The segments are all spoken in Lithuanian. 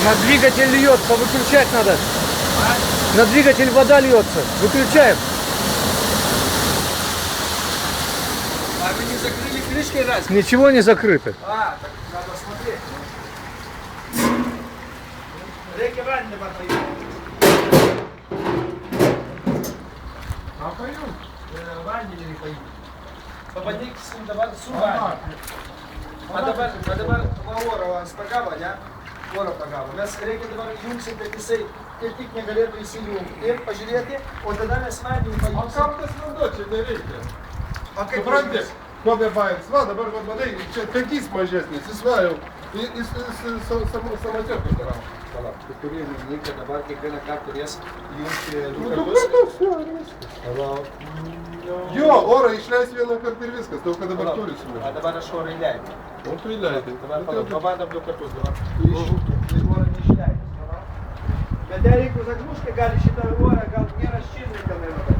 На двигатель льется, выключать надо. На двигатель вода льется. Выключаем. А вы не закрыли крышкой раз? Ничего не закрыто. А, так надо смотреть. Реки раньше поют. А поют? Раньше не поют. Попадник с ним давай сувать. Madabar oro spagavo, ne? Oro pagavo. Mes reikia dabar jungsim, kad jisai kaip tik negalėtų įsijungti ir pažiūrėti, o tada mes vandenį А pajungsim. kam tas vanduo čia nereikia? O kaip Supranti, važiuos? ko bebaigs, va dabar va, matai, čia penkys mažesnis, jis va jau, jis samatėtų daro. Tu turi minį, kad dabar kiekvieną kartą turės jungti Nu, du du kartus. kartus, jo, ir viskas. Jo, orą išleis vieną kartą ir viskas, daug kad dabar turi A sumažinti. dabar aš orą įleidžiu. O tu įleidai. Dabar palauk, pabandom du kartus dabar. Išjungti. Ir orą neišleidus. Bet jeigu zagluškai gali šitą orą, gal nėra šilų tenai labai.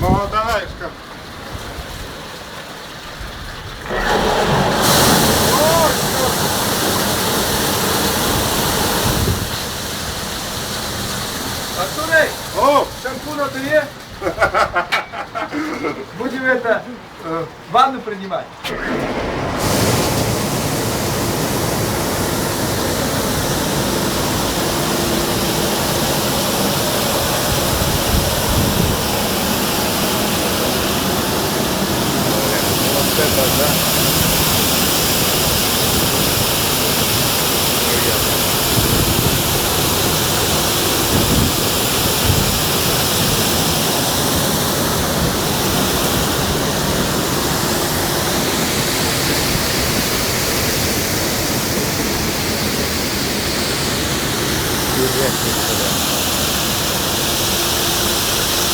Ну, давай, шкаф. Артурей, О, шампуна тuri? Будем это, ванну принимать. Вот это, да.